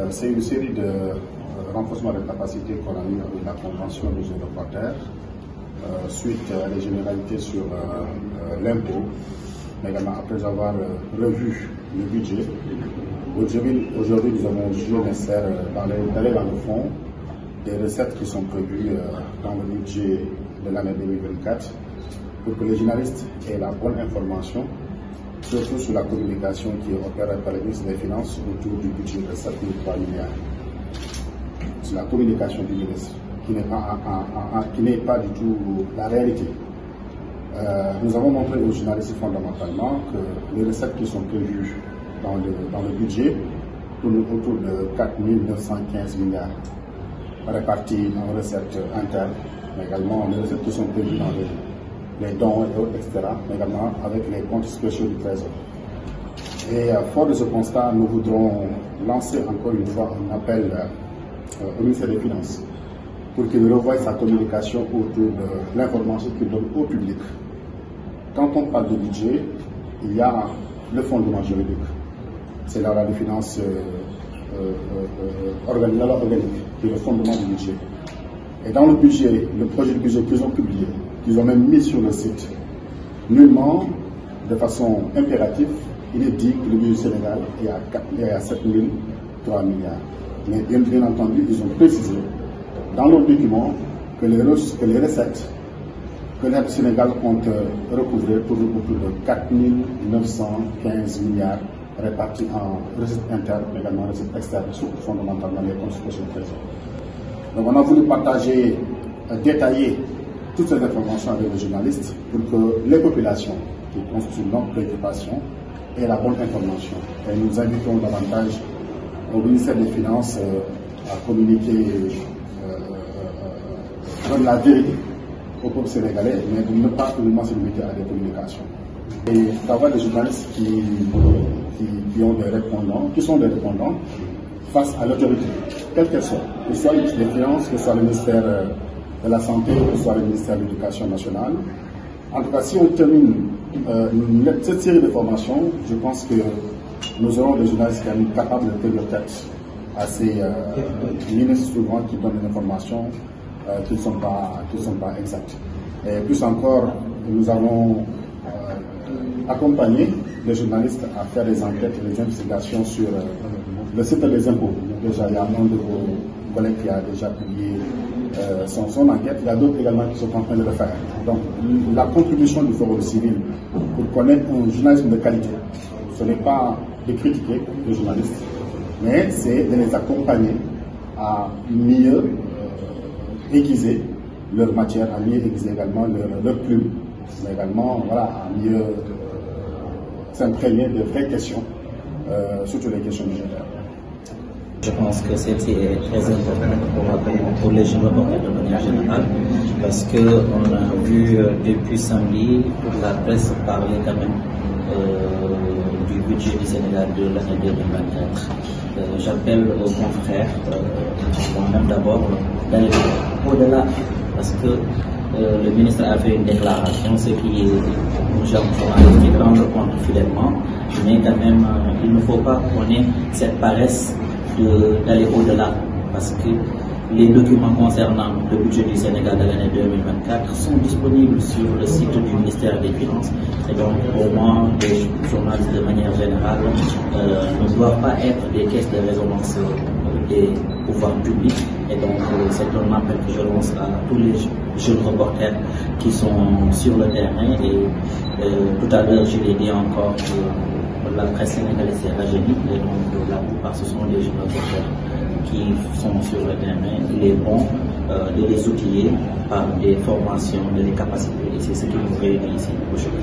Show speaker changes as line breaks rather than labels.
C'est une série de renforcements de capacité qu'on a mis avec la convention des jeunes reporters suite à des généralités sur l'impôt, mais également après avoir revu le budget. Aujourd'hui, nous avons jugé nécessaire d'aller dans le fond des recettes qui sont prévues dans le budget de l'année 2024 pour que les journalistes aient la bonne information, surtout sur la communication qui est opérée par le ministre des Finances autour du budget de 7,3 milliards. C'est la communication du ministre qui n'est pas du tout la réalité. Nous avons montré aux journalistes fondamentalement que les recettes qui sont prévues dans le budget tournent autour de 4 915 milliards répartis en recettes internes, mais également les recettes qui sont prévues dans les dons et autres, etc., mais également avec les comptes spéciaux du Trésor. Et fort de ce constat, nous voudrons lancer encore une fois un appel au ministère des Finances pour qu'il revoie sa communication autour de l'information qu'il donne au public. Quand on parle de budget, il y a le fondement juridique. C'est la loi de finances organique, qui est le fondement du budget. Et dans le budget, le projet de budget qu'ils ont publié, qu'ils ont même mis sur le site, nullement, de façon impérative, il est dit que le budget du Sénégal est à 7,3 milliards. Mais bien entendu, ils ont précisé dans leur document que les recettes que le Sénégal compte recouvrer pour autour de 4 915 milliards répartis en recettes internes, mais également en recettes externes, surtout fondamentalement les comptes spéciaux du Trésor. Donc on a voulu partager, détailler toutes ces informations avec les journalistes pour que les populations qui constituent notre préoccupation aient la bonne information. Et nous invitons davantage au ministère des Finances à communiquer la vérité au peuple sénégalais, mais de ne pas uniquement se limiter à des communications. Et d'avoir des journalistes qui ont des répondants, qui sont des répondants face à l'autorité, quelle qu'elle soit, que ce soit le ministère des Finances, que ce soit le ministère de la Santé, que ce soit le ministère de l'Éducation nationale. En tout cas, si on termine cette série de formations, je pense que nous aurons des journalistes qui sont capables de tenir tête à ces ministres souvent qui donnent des informations qui ne sont pas exactes. Et plus encore, nous avons accompagné les journalistes à faire des enquêtes et des investigations sur le site des impôts. Déjà, il y a un de vos collègues qui a déjà publié son enquête. Il y a d'autres également qui sont en train de le faire. Donc, la contribution du Forum civil pour connaître un journalisme de qualité, ce n'est pas de critiquer les journalistes, mais c'est de les accompagner à mieux aiguiser leur matière, à mieux aiguiser également leur plume, mais également à mieux s'imprégner de vraies questions, surtout les questions budgétaires.
Je pense que c'était très important pour les jeunes reporters de manière générale, parce qu'on a vu depuis samedi pour la presse parler quand même du budget du Sénégal de l'année 2024. J'appelle aux confrères, moi-même d'abord, d'aller au-delà, parce que le ministre a fait une déclaration, ce qui est une journaliste qui rend le compte fidèlement, mais quand même, il ne faut pas qu'on ait cette paresse d'aller au-delà, parce que les documents concernant le budget du Sénégal de l'année 2024 sont disponibles sur le site du ministère des Finances. Et donc, pour moi, les journalistes de manière générale ne doivent pas être des caisses de résonance des pouvoirs publics. Et donc, c'est un appel que je lance à tous les jeunes reporters qui sont sur le terrain. Et tout à l'heure, je l'ai dit encore, la presse sénégalaise est rajeunie. Et donc, la plupart, ce sont des jeunes reporters qui sont sur le terrain. Il est bon de les outiller par des formations, de les capaciter. Et c'est ce qui nous réunit ici aujourd'hui.